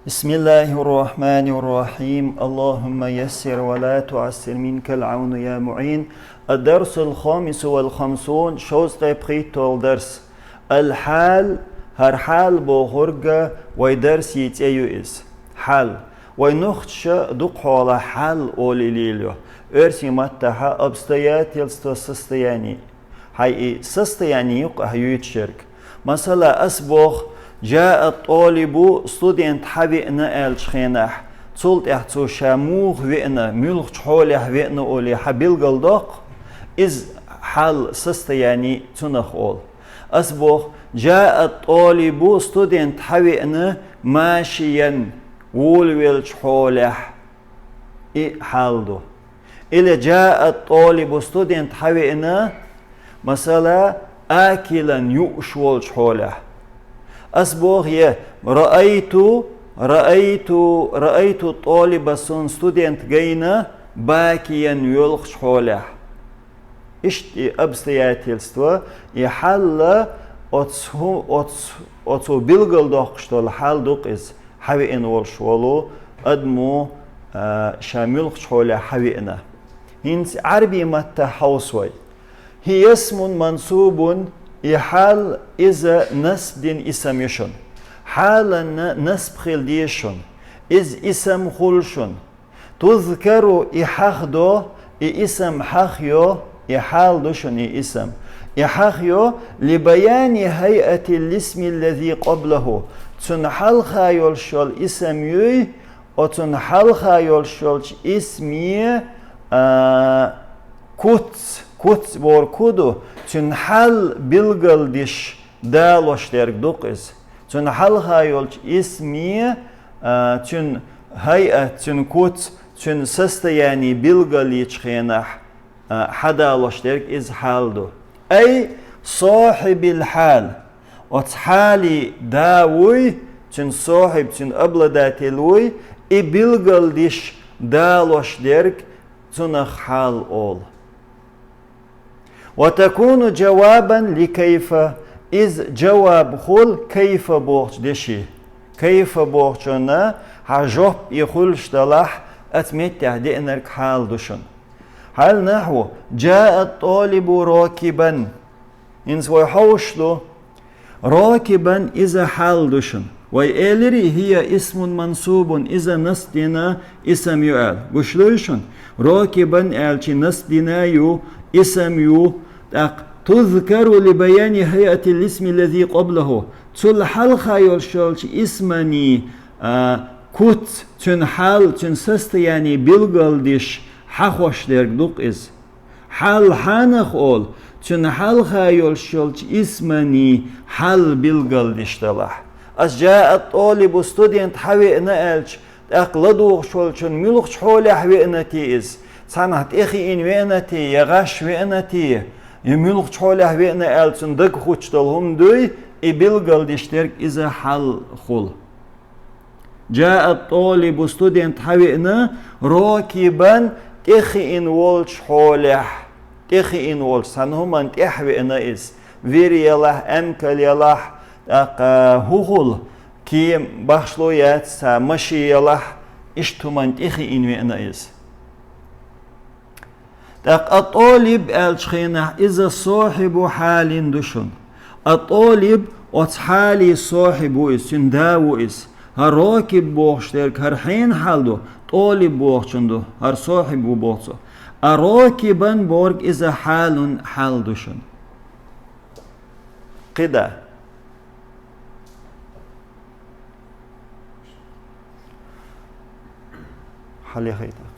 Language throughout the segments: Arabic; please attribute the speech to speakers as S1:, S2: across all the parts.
S1: بسم الله الرحمن الرحيم اللهم يسر ولا تعسر منك العون يا معين الدرس الخامس والخمسون شوز قيبقيت الدرس الحال هر حال بوغرغة ويدرس يتأيو إز حال وينخش دق على حال أولي ليليو أرسي متها обстоятельства состояний هاي состояние هيوت شرك مثلا أسبوغ جاء الطالب ستودنت حبيئنا الشخينح تولت احتو شاموغ ويئنا ملغ حوله ويئنا أولي حبيل قلدق إز حال سستياني تنخ أول أسبوغ جاء الطالب ستودنت حبيئنا ماشيا وولويلش حوله إي حال دو إلا جاء الطالب ستودنت حبيئنا مثلا آكلا يؤشولش حوله أسبوغ رأيت طالب ستودنت جينا باكيا يلخش حوله إشتي обстоятельства يحل أتسو بلغل دوخشتول حال دوق إز حوئن والشوالو أدمو شاملخش حوله حوئنا هنس عربي متى حوصوي هي اسم منصوب يحال إذا نسب دين اسم يشون حالا نسب خيل ديشون إز اسم خلشون تذكر إحاخدو اسم حخيو يحال دوشون اسم يحخيو لبيان هيئة الاسم الذي قبله تنحل خايول شول اسم يوي وتنحل خايول شول اسمي كوت بور كودو تنحل بلغل ديش دالوش درك دوقز تنحل هايولش اسمي تن هيئة تن كوت تن سستياني بلغل يتخينح حدالوش درك إز حال دو أي صاحب الحال وتحالي داوي تن صاحب تن أبلداتلوي إي بلغل ديش دالوش درك تنخ حال أول وتكون جوابا لكيف إذ جواب خل كيف بوغش دشي كيف بوغشنا حجوب يخلش دلح أتمتع دئنرك حال دشن حال نحو جاء الطالب راكبا إنس ويحوشلو راكبا إذا حال دشن ويألري هي اسم منصوب إذا نسدنا اسم يؤال بشلوشن راكبا ألشي نسدنا يو اسم يو تذكر لبيان هيئة الاسم الذي قبله تلحل خايل شالش اسمني كوت تنحل تنسست يعني بلغل ديش حخوش درك دوق إز حل حانخ أول تنحل خايل شالش اسمني حل بلغل ديش دلح أس جاء الطالب ستودنت حوئنا ألش أقلدوغ شالشن ملوخ حولي حوئنا تي إز سانحت إخي إن وينتي يغاش وينتي يملوخ حوله وينا ألسن دك خوشتلهم دوي إبلغل ديشترك إذا حل خل جاء الطالب ستودنت حوئنا راكبا إخي إن والش حوله إخي إن والش سانهم أنت إحوئنا إز ويري يلح أمكال يلح هوغل كي بخشلو يات مشي يلح إشتم أنت إخي إن وينا إز الطالب الشخينة إذا صاحب حال دشن الطالب أتحالي صاحب إس سنداو إس هر راكب بوخشترك هر حين حالدو طالب بوخشندو هر صاحب بوخشو الراكبا بورك إذا حال دشن قدا حالي خيطة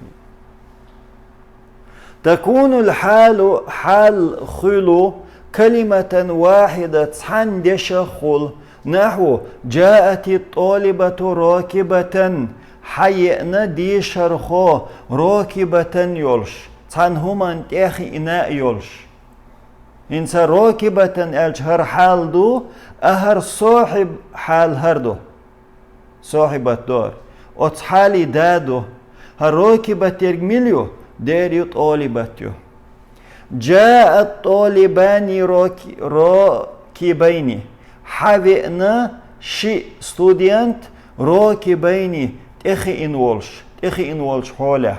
S1: تكون الحال حال خلو كلمة واحدة عندش خل نحو جاءت الطالبة راكبة حيئنا دي شرخو راكبة يولش تنهم انتخي إناء يولش إنسا راكبة الجهر حال دو أهر صاحب حال هردو صاحب الدور أتحالي دادو هر راكبة يرميليو ديريو طالباتيو جاء الطالبان راكبين حوئنا شي ستودنت راكبين تخي إن ولش حوله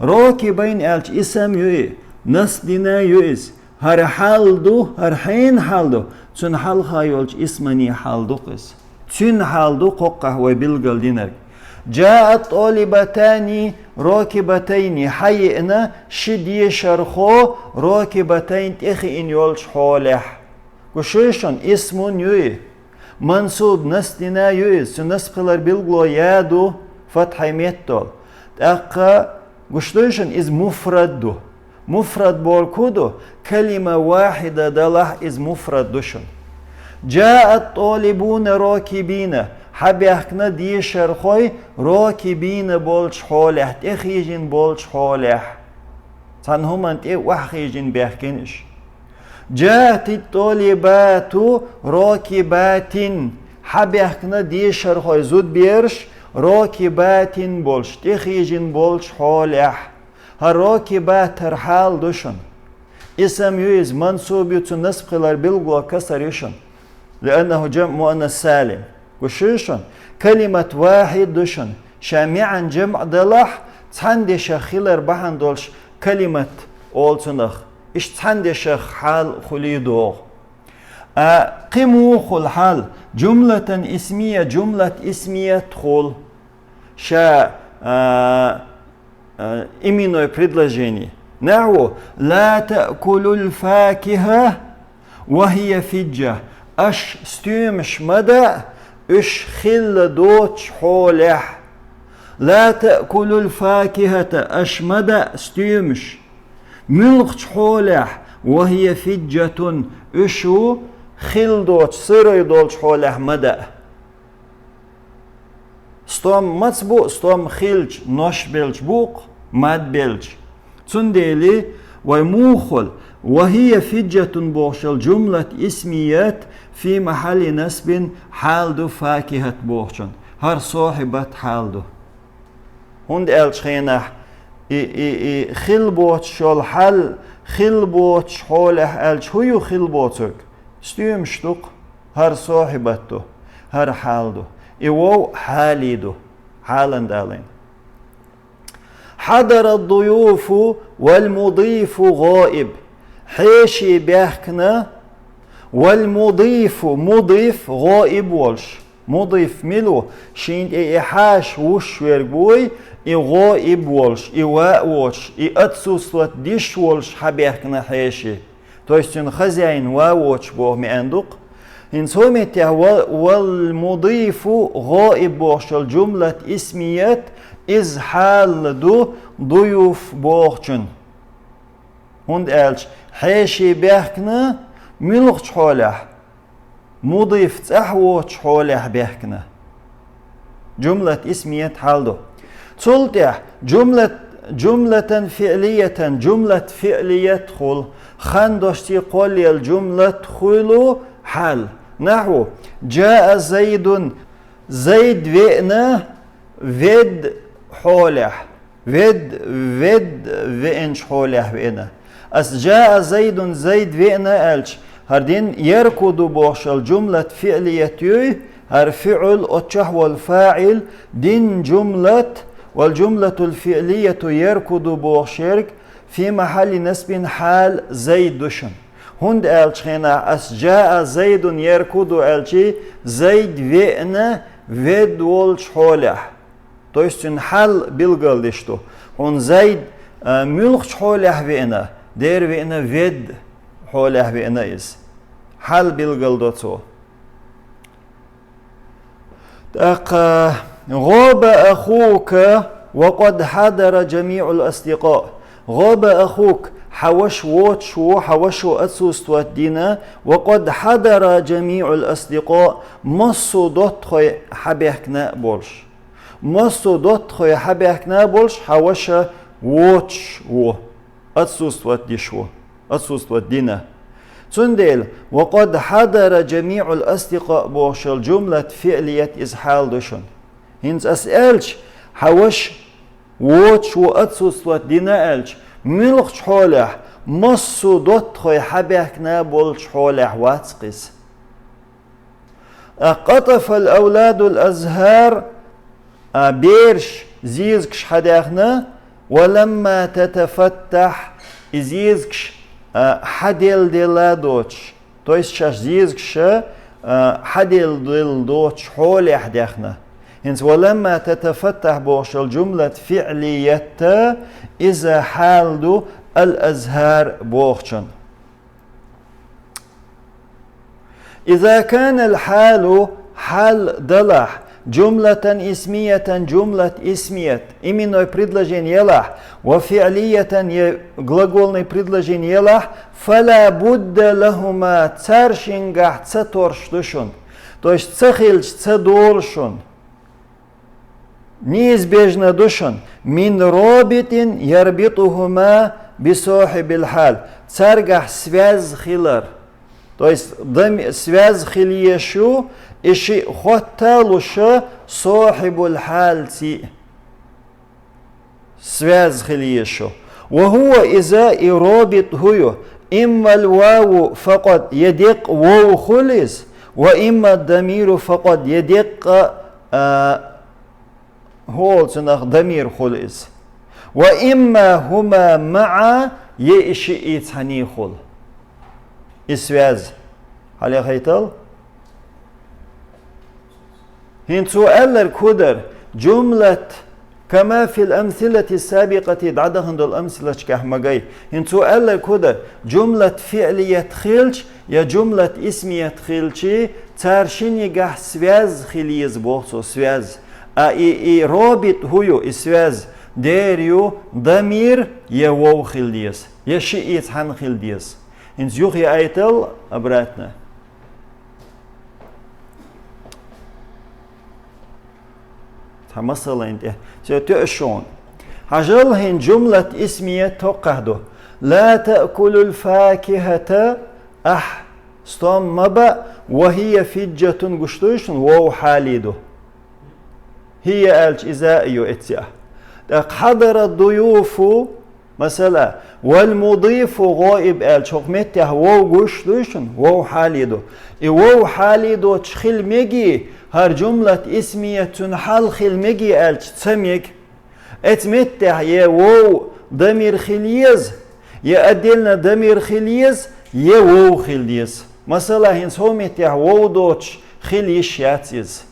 S1: راكبين ألش اسم يوي نسدنا يويز هر حالدو هر حين حالدو تون حال خايولش اسمني حالدو قس تون حالدو قوقه وبلغل دينر جاءت طالبتان راكبتين حيئنا شدي شرخو راكبتين تخي إن يولش حوله وشوشن اسمون يوي منصوب نسدنا يويز نسبقلر بلغلو يادو فتح ميتول أقا وشوشن إز مفرد مفرد بولكودو كلمة واحدة دلح إز مفرد دوشن جاء الطالبون راكبين حبيحكنا دي شرخوي راكبين بولش حوله تخيجين بولش حوله تنهم انت وحخيجين بيحكينش جاءت الطالبات راكبات حبيحكنا دي شرخوي زود بيرش راكبات بولش تخيجين بولش حوله هالراكبات ترحال دوشن اسم يوز منصوب يتون نسب قلر بلغو كسر يشن لأنه جمع مؤنث سالم وشيشن كلمة واحد دوشن شامعا جمع دلح تحندش خلر بحن دولش كلمة أولتنخ إش تحندش حال خليدوغ قمو خل حال جملة اسمية تخل شا именное предложение. نحو لا تأكل الفاكهة وهي فجة أش ستيمش مدى إش خل دوتش حولح لا تأكل الفاكهة أش مدى ستيمش ملقش حولح وهي فجة إشو خل دوتش سيري دوتش حولح مدى ستوم مصبو ستوم خيلج نوش بيلج بوق ماد بيلج تنديلي ويموخل وهي فجة بوخشل جملة اسميات في محل نسب حالدو فاكهة بوخشن هر صاحبة حالدو هند ألش خينح خيل بوخشل حل خيل بوخش حوله ألش هيو خيل بوخشك ستيم شتوق هر صاحبتو هر حالدو إيوو حاليدو حالا دالين حضر الضيوف والمضيف غائب حيشي بيحكنا والمضيف مضيف غائب والش مضيف ملو شين إيحاش وش ويربوي إي غائب والش إي واء والش إي أتسوسوات ديش والش حبيحكنا حيشي تويستون خزين واوش بوه مئندق إن سومته والمضيف غائب بوخشل جملة اسميات إز حال دو ضيوف بوخشن هند ألش حيشي بيحكنا ملغش حوله مضيف تحوش حوله بيحكنا جملة اسميات حال دو تلته جملة فعلية خل خندشتي قولي الجملة خلو حال نحو جاء زيد وئنا ود حوله ود وئنش حوله وئنا أس جاء زيد وئنا ألش هردين يركض بوش الجملة فعلية يوي هر فعل أتشه والفاعل دين جملة والجملة الفعلية يركض بوشيرك في محل نسب حال زيد دشن هند ألشينا أس جاء زيد يركض ألشي زيد وئنا ود والش حوله تويستن حال بلغلدشتو هون زيد ملخش حوله وئنا دير وئنا ود حوله وئنا إز حال بلغلدتو غاب أخوك وقد حضر جميع الأصدقاء غاب أخوك حوش واتشو حوشو أتسوس تودينا وقد حضر جميع الأصدقاء مصو دوت خوي حبيحكنا بولش مصو دوت خوي حبيحكنا بولش حوشا واتش و أتسوس توديشو أتسوس تودينا تندل وقد حضر جميع الأصدقاء بوش الجملة فعلية إزحال دوشن هنز أسألش حوش واتش و أتسوس تودينا ألش ملخش حوله مصو دوت خوي حبيحكنا بولش حوله واتسقس قطف الأولاد الأزهار بيرش زيزكش حداخنا ولما تتفتح زيزكش حدل دلادوش то есть شاش زيزكش حدل دلدوش حول حداخنا هنس ولما تتفتح بوش الجملة فعلية إذا حال الأزهار بوخشن إذا كان الحال حال دلح جملة اسمية جملة اسمية именное предложение لح وفعلية глагольное предложение لح فلا بد لهما царшингах цаторштушун то есть цахильч цадолшун неизбежно душун мин робитин ярбитугума бисохиб الحال царгах связь хилар то есть связь хильешу иши хоталуша صاحب الحال تي связь хильешу وهو إذا رابط هو إما الواو فقط يدق واو خلص وإما الضمير فقط يدق هول سنخ ضمير خلص وإما هما معا يشي إتحني خل إسواز هل يخيطل؟ هين سؤال كودر جملة كما في الأمثلة السابقة دعدهن دول أمثلة كحمقاي هين سؤال كودر جملة فعلية خيلش يا جملة اسمية خيلشي تارشين يقح سواز خليز بوخصو سواز رابط هو سواز ديريو ضمير يا واو خليز يا شيء حن خليز هين زيوخي آيتل أبراتنا مثلا انت تؤشون هجل هن جملة اسمية توقعدو لا تأكل الفاكهة ستوم مبا وهي فجة قشتوشن وو حاليدو هي ألش إذا أيو إتيا حضر الضيوف مثلا والمضيف غائب ألش حكمته وو قشتوشن وو حاليدو وو حاليدو تشخل ميجي هر جملة اسمية تنحل خلمجي ألش تسميك اتمتع يا وو ضمير خليز يا أدلنا ضمير خليز يا وو خليز مثلا هنس هو متع وو دوتش خليش ياتيز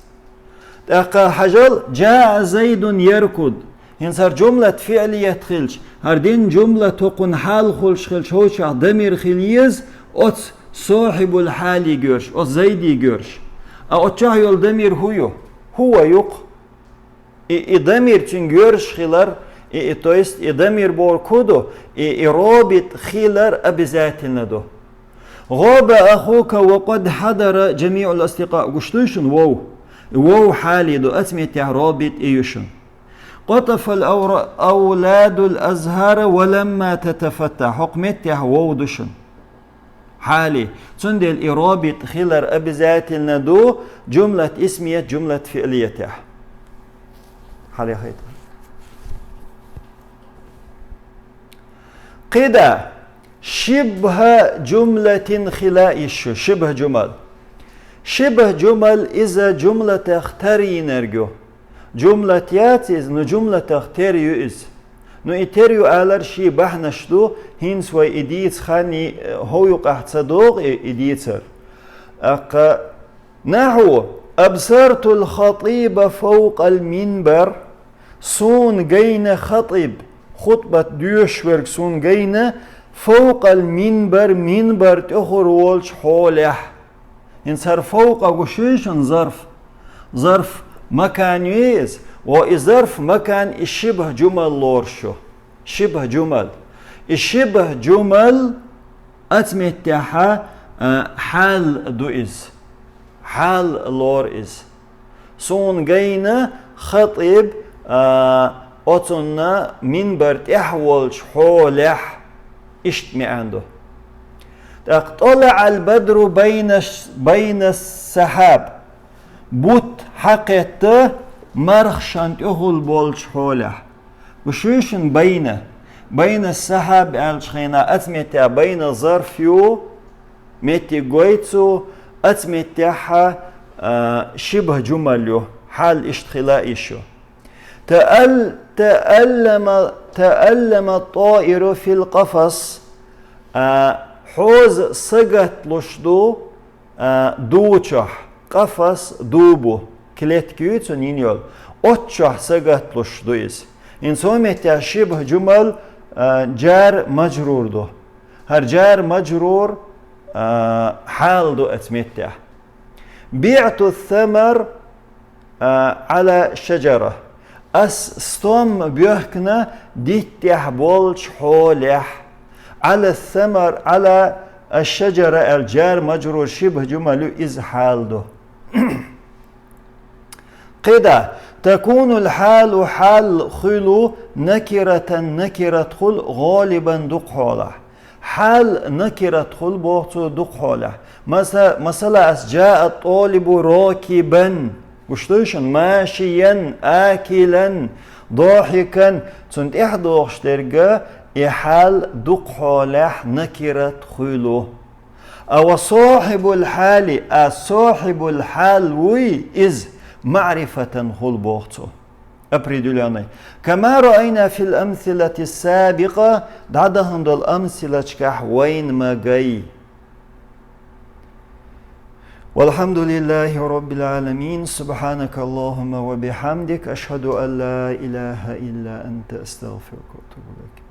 S1: تقا حجل جاء زيد يركض هنس هر جملة فعلية خلش هر دين جملة تقن حال خلش هوش ضمير خليز أت صاحب الحالي جرش أت زيدي جرش أتشاه يول دمير هو يق دمير تنجرش خلر то есть دمير بور كودو رابط خلر أبزاتنا دو غاب أخوك وقد حضر جميع الأصدقاء قشتوشن وو حالي دو أسميت رابط إيوشن قطف الأولاد الأزهار ولما تتفتح حكمت وو دوشن حالي تندل إرابط خلر أبزات الندو جملة اسمية جملة فعلية حالي خيط قدا شبه جملة خلائش شبه جمل إذا جملة اختري نرجو جملة ياتيز نو جملة اختريو إز نو إتريو آلر شي بحنشدو هنس و إديت خاني هو يقع تصدوق إديتر نحو أبصرت الخطيب فوق المنبر سون جين خطيب خطبة دوشورك سون جين فوق المنبر منبر تأخر والش حوله هنسر فوق أقوشيشن ظرف مكان يز وظرف مكان الشبه جمل لورشو شبه جمل الشبه جمل أتمتها حال دو إز حال لور إز سون جينا خطيب أتنا منبر تحولش حولح اشتمي عنده طلع البدر بين السحاب بوت حقيقته مرخشان تأخل بولش حوله وشوشن بين السحاب الشخينا أتمتع بين ظرفيو متي قويتو أتمتعها شبه جمليو حال اشتخلائيشو تألم الطائر في القفص. حوز صقت لشدو دوچح قفص دوبو كليت كيوتسون ينيول أتشح صقت لشدويز. إن سومت شبه جمل جار مجرور دو. هر جار مجرور حال دو اتمتع. بعت الثمر على شجرة. استوم بيحكنا ديتح بولش حولح. على الثمر على الشجرة الجار مجرور شبه جمل إز حال دو. قدا تكون الحال حال خلو نكرة خل غالبا دق حوله. حال نكرة خل بوقتو دق حوله. مثلا جاء الطالب راكبا وشتوشن ماشيا آكلا ضاحكا تنت إحدوش ترجع إحال دق حوله نكرة خلو. أو صاحب الحال صاحب الحال وي إز معرفة خل بوقتو أبريدولاني. كما رأينا في الأمثلة السابقة دعدهن دول أمثلة كح وين ما جاي. والحمد لله رب العالمين. سبحانك اللهم وبحمدك أشهد أن لا إله إلا أنت أستغفرك وأتوب إليك.